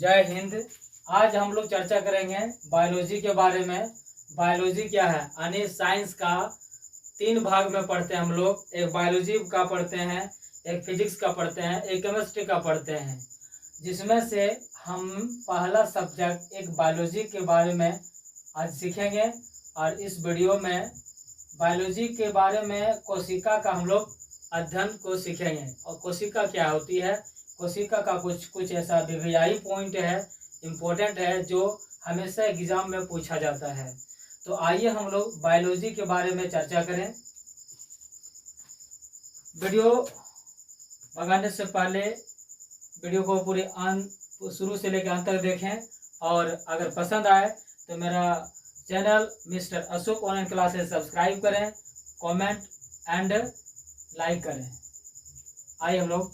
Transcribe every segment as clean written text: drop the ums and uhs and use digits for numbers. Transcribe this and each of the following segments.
जय हिंद। आज हम लोग चर्चा करेंगे बायोलॉजी के बारे में। बायोलॉजी क्या है, यानी साइंस का 3 भाग में पढ़ते हैं हम लोग। एक बायोलॉजी का पढ़ते हैं, एक फिजिक्स का पढ़ते हैं, एक केमिस्ट्री का पढ़ते हैं। जिसमें से हम पहला सब्जेक्ट एक बायोलॉजी के बारे में आज सीखेंगे। और इस वीडियो में बायोलॉजी के बारे में कोशिका का हम लोग अध्ययन को सीखेंगे। और कोशिका क्या होती है, कोशिका का कुछ ऐसा वीवीआई पॉइंट है, इम्पोर्टेंट है, जो हमेशा एग्जाम में पूछा जाता है। तो आइए हम लोग बायोलॉजी के बारे में चर्चा करें। वीडियो भगाने से पहले वीडियो को पूरे शुरू से लेकर अंत तक देखें। और अगर पसंद आए तो मेरा channel mister Ashok online classes subscribe करें, कमेंट एंड लाइक करें। आइए हम लोग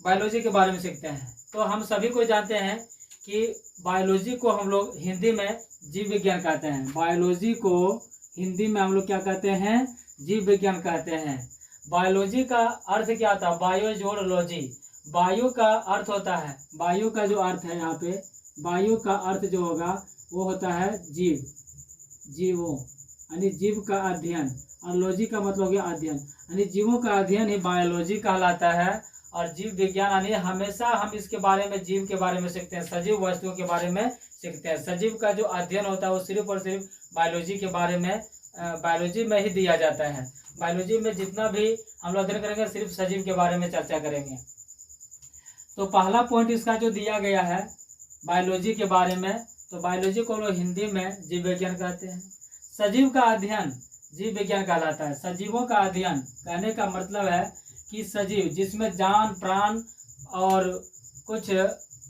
बायोलॉजी के बारे में सीखते हैं। तो हम सभी को जानते हैं कि बायोलॉजी को हम लोग हिंदी में जीव विज्ञान कहते हैं। बायोलॉजी को हिंदी में हम लोग क्या कहते हैं, जीव विज्ञान कहते हैं। बायोलॉजी का अर्थ क्या होता है, बायो जोड़ लॉजी। बायो का अर्थ होता है, बायो का जो अर्थ है यहाँ पे, बायो का अर्थ जो होगा वो होता है जीव, जीवों यानी जीव का अध्ययन। और लॉजी का मतलब हो गया अध्ययन, यानी जीवों का अध्ययन ही बायोलॉजी कहलाता है। और जीव विज्ञान यानी हमेशा हम इसके बारे में, जीव के बारे में सीखते हैं, सजीव वस्तुओं के बारे में सीखते हैं। सजीव का जो अध्ययन होता है वो सिर्फ और सिर्फ बायोलॉजी के बारे में, बायोलॉजी में ही दिया जाता है। बायोलॉजी में जितना भी हम लोग अध्ययन करेंगे सिर्फ सजीव के बारे में चर्चा करेंगे। तो पहला पॉइंट इसका जो दिया गया है बायोलॉजी के बारे में, तो बायोलॉजी को लोग हिंदी में जीव विज्ञान कहते हैं। सजीव का अध्ययन जीव विज्ञान कहलाता है। सजीवों का अध्ययन कहने का मतलब है कि सजीव जिसमें जान प्राण और कुछ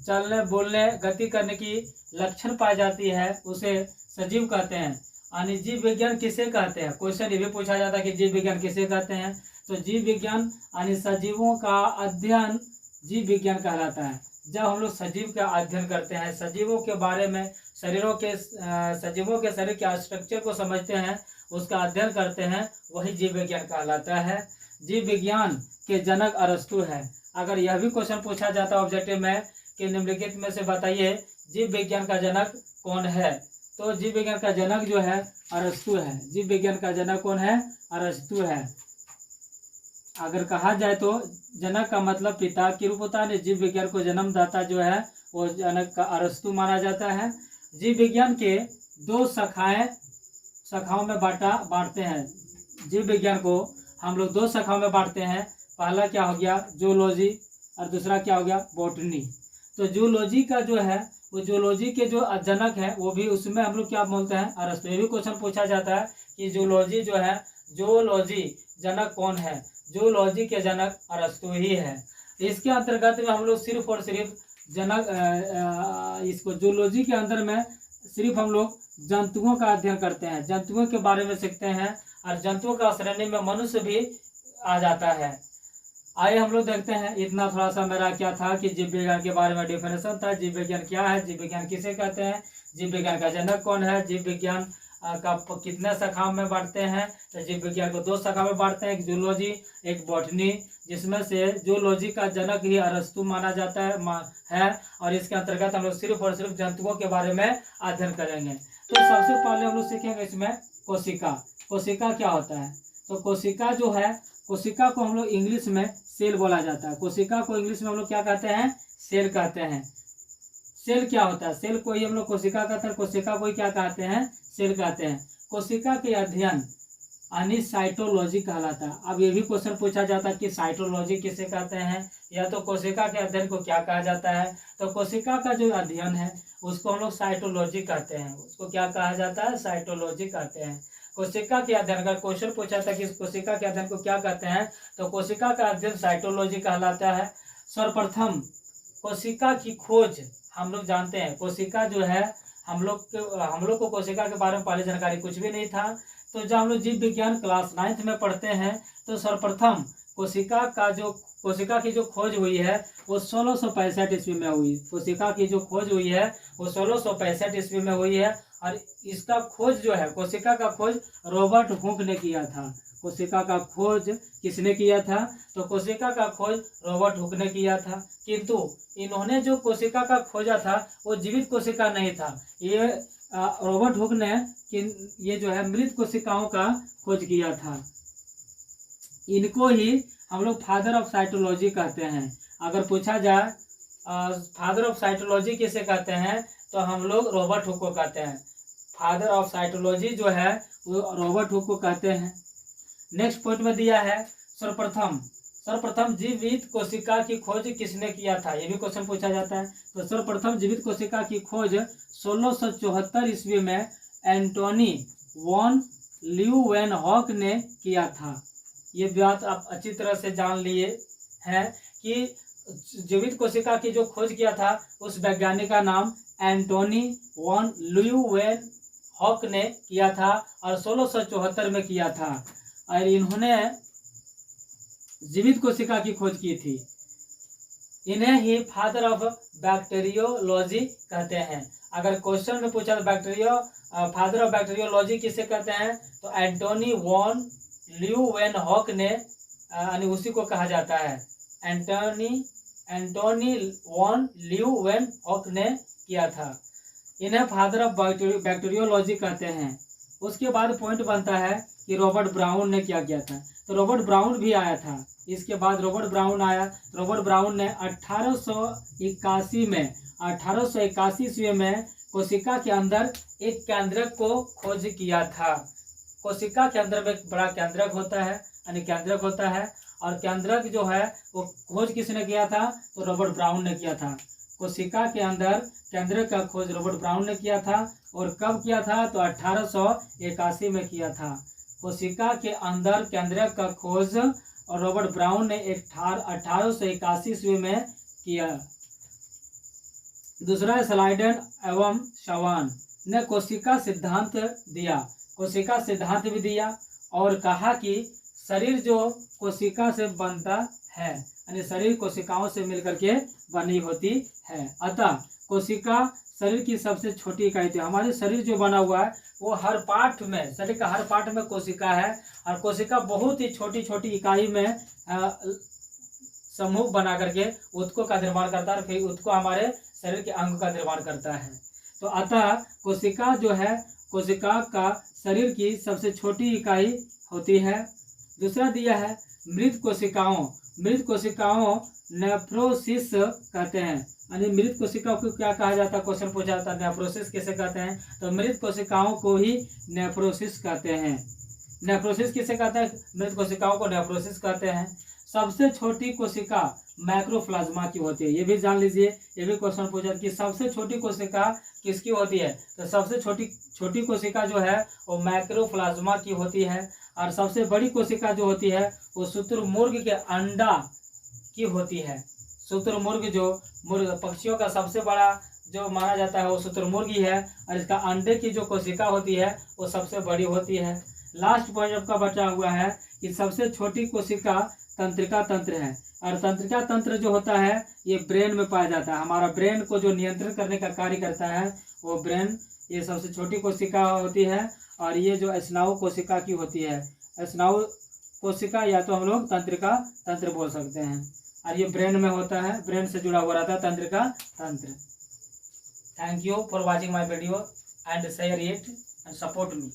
चलने बोलने गति करने की लक्षण पाई जाती है उसे सजीव कहते हैं। यानी जीव विज्ञान किसे कहते हैं, क्वेश्चन ये भी पूछा जाता है कि जीव विज्ञान किसे कहते हैं। तो जीव विज्ञान यानी सजीवों का अध्ययन जीव विज्ञान कहलाता है। जब हम लोग सजीव का अध्ययन करते हैं, सजीवों के बारे में, सजीवों के शरीर के स्ट्रक्चर को समझते हैं, उसका अध्ययन करते हैं, वही जीव विज्ञान कहलाता है। जीव विज्ञान के जनक अरस्तु है। अगर यह भी क्वेश्चन पूछा जाता है ऑब्जेक्टिव में कि निम्नलिखित में से बताइए जीव विज्ञान का जनक कौन है, तो जीव विज्ञान का जनक जो है अरस्तु है। जीव विज्ञान का जनक कौन है, अरस्तु है। अगर कहा जाए तो जनक का मतलब पिता की रूप होता है, जीव विज्ञान को जन्मदाता जो है वो जनक का अरस्तु माना जाता है। जीव विज्ञान के 2 शाखाओं में बांटते हैं। जीव विज्ञान को हम लोग 2 शाखाओं में बांटते हैं। पहला क्या हो गया, जूलॉजी, और दूसरा क्या हो गया, बॉटनी। तो जूलॉजी का जो है वो जूलॉजी के जो जनक है वो भी उसमें हम लोग क्या बोलते हैं, अरस्तु। ये भी क्वेश्चन पूछा जाता है कि जूलॉजी जो है, जूलॉजी जनक कौन है, जूलॉजी के जनक अरस्तु ही है। इसके अंतर्गत में हम लोग सिर्फ और सिर्फ इसको जूलॉजी के अंदर में सिर्फ हम लोग जंतुओं का अध्ययन करते हैं, जंतुओं के बारे में सीखते हैं। और जंतुओं का श्रेणी में मनुष्य भी आ जाता है। आइए हम लोग देखते हैं। इतना थोड़ा सा मेरा क्या था कि जीव विज्ञान के बारे में डिफिनेशन था। जीव विज्ञान क्या है, जीव विज्ञान किसे कहते हैं, जीव विज्ञान का जनक कौन है, जीव विज्ञान का कितने शाखाओं में बांटते हैं। तो जीव विज्ञान को 2 शाखा में बांटते हैं, एक जूलॉजी एक बॉटनी, जिसमें से जूलॉजी का जनक ही अरस्तु माना जाता है। और इसके अंतर्गत हम लोग सिर्फ और सिर्फ जंतुओं के बारे में अध्ययन करेंगे। तो सबसे पहले हम लोग सीखेंगे इसमें कोशिका। कोशिका क्या होता है, तो कोशिका जो है, कोशिका को हम लोग इंग्लिश में सेल बोला जाता है। कोशिका को इंग्लिश में हम लोग क्या कहते हैं, सेल कहते हैं। सेल क्या होता है, सेल को ही हम लोग कोशिका कहते हैं, कोशिका को ही क्या कहते हैं, सेल कहते हैं। कोशिका के अध्ययन यानी साइटोलॉजी कहलाता है। अब ये भी क्वेश्चन पूछा जाता है कि साइटोलॉजी किसे कहते हैं, या तो कोशिका के अध्ययन को क्या कहा जाता है। तो कोशिका का जो अध्ययन है उसको हम लोग साइटोलॉजी कहते हैं। उसको क्या कहा जाता है, साइटोलॉजी कहते हैं। कोशिका के अध्ययन का क्वेश्चन पूछा था कि कोशिका के अध्ययन को क्या कहते हैं, तो कोशिका का अध्ययन साइटोलॉजी कहलाता है। सर्वप्रथम कोशिका की खोज हम लोग जानते हैं। कोशिका जो है, हम लोग को कोशिका के बारे में पहले जानकारी कुछ भी नहीं था। तो जब हम लोग जीव विज्ञान क्लास 9th में पढ़ते हैं तो सर्वप्रथम कोशिका की जो खोज हुई है वो 1665 ईस्वी में हुई। कोशिका की जो खोज हुई है वो 1665 ईस्वी में हुई है। और इसका खोज जो है, कोशिका का खोज रॉबर्ट हुक ने किया था। कोशिका का खोज किसने किया था? तो कोशिका का खोज रॉबर्ट हुक ने किया था, किंतु इन्होंने जो कोशिका का खोजा था वो जीवित कोशिका नहीं था। ये रॉबर्ट हुक ने ये जो है मृत कोशिकाओं का खोज किया था। इनको ही हम लोग फादर ऑफ साइटोलॉजी कहते हैं। अगर पूछा जाए फादर ऑफ साइटोलॉजी किसे कहते हैं, तो हम लोग रॉबर्ट हुक को कहते हैं। फादर ऑफ साइटोलॉजी जो है वो रॉबर्ट हुक को कहते हैं। नेक्स्ट पॉइंट में दिया है सर्वप्रथम जीवित कोशिका की खोज किसने किया था? ये भी क्वेश्चन पूछा जाता है। तो सर्वप्रथम जीवित कोशिका की खोज 1674 ईस्वी में एंटोनी वॉन ल्यूवेनहॉक ने किया था। ये बात आप अच्छी तरह से जान लिए हैं कि जीवित कोशिका की जो खोज किया था उस वैज्ञानिक का नाम एंटोनी वॉन ल्यूवेनहॉक ने किया था और 1674 में किया था। और इन्होंने जीवित कोशिका की खोज की थी। इन्हें ही फादर ऑफ बैक्टीरियोलॉजी कहते हैं। अगर क्वेश्चन में पूछा तो फादर ऑफ बैक्टीरियोलॉजी किसे कहते हैं, तो एंटोनी वॉन ल्यूवेनहॉक ने यानी उसी को कहा जाता है। एंटोनी वॉन ल्यूवेनहॉक ने किया था। इन्हें फादर ऑफ बैक्टीरियोलॉजी कहते हैं। उसके बाद पॉइंट बनता है कि रॉबर्ट ब्राउन ने क्या किया था। तो रॉबर्ट ब्राउन भी आया था। इसके बाद रॉबर्ट ब्राउन आया। रॉबर्ट ब्राउन ने 1881 ईस्वी में कोशिका के अंदर एक केंद्रक को खोज किया था। कोशिका के अंदर में एक बड़ा केंद्रक होता है, यानी केंद्रक होता है, और केंद्रक जो है वो खोज किसने किया था? तो रॉबर्ट ब्राउन ने किया था। कोशिका के अंदर केंद्रक का खोज रॉबर्ट ब्राउन ने किया था। और कब किया था? तो 1881 में किया था। कोशिका के अंदर केंद्रक का खोज और रॉबर्ट ब्राउन ने 1881 ईस्वी में किया। दूसरा स्लाइडन एवं शवान ने कोशिका सिद्धांत दिया। कोशिका सिद्धांत भी दिया और कहा कि शरीर जो कोशिका से बनता है, यानी शरीर कोशिकाओं से मिलकर के बनी होती है। अतः कोशिका शरीर की सबसे छोटी इकाई थी। हमारे शरीर जो बना हुआ है वो हर पार्ट में, शरीर का हर पार्ट में कोशिका है, और कोशिका बहुत ही छोटी छोटी इकाई में समूह बना करके उत्कों का निर्माण करता है और फिर उत्को हमारे शरीर के अंग का निर्माण करता है। तो अतः कोशिका जो है, कोशिका का शरीर की सबसे छोटी इकाई होती है। दूसरा दिया है मृत कोशिकाओं। मृत कोशिकाओं नेफ्रोसिस कहते हैं, यानी मृत कोशिकाओं को क्या कहा जाता है? क्वेश्चन पूछा जाता है नेफ्रोसिस किसे कहते हैं? तो मृत कोशिकाओं को ही नेफ्रोसिस कहते हैं। नेफ्रोसिस किसे कहते हैं? मृत कोशिकाओं को नेफ्रोसिस कहते हैं। सबसे छोटी कोशिका माइक्रोप्लाज्मा की होती है। ये भी जान लीजिए, ये भी क्वेश्चन पूछा कि सबसे छोटी कोशिका किसकी होती है? तो सबसे छोटी कोशिका जो है वो माइक्रोप्लाज्मा की होती है। और सबसे बड़ी कोशिका जो होती है वो शुतुरमुर्ग के अंडा की होती है। शुतुरमुर्ग जो पक्षियों का सबसे बड़ा जो माना जाता है वो शुतुरमुर्ग ही है, और इसका अंडे की जो कोशिका होती है वो सबसे बड़ी होती है। लास्ट पॉइंट आपका बचा हुआ है कि सबसे छोटी कोशिका तंत्रिका तंत्र है, और तंत्रिका तंत्र जो होता है ये ब्रेन में पाया जाता है। हमारा ब्रेन को जो नियंत्रण करने का कार्य करता है वो ब्रेन, ये सबसे छोटी कोशिका होती है। और ये जो स्नायु कोशिका की होती है, स्नायु कोशिका या तो हम लोग तंत्रिका तंत्र बोल सकते हैं, और ये ब्रेन में होता है, ब्रेन से जुड़ा हुआ रहता है तंत्रिका तंत्र। Thank you for watching my video and share it and support me.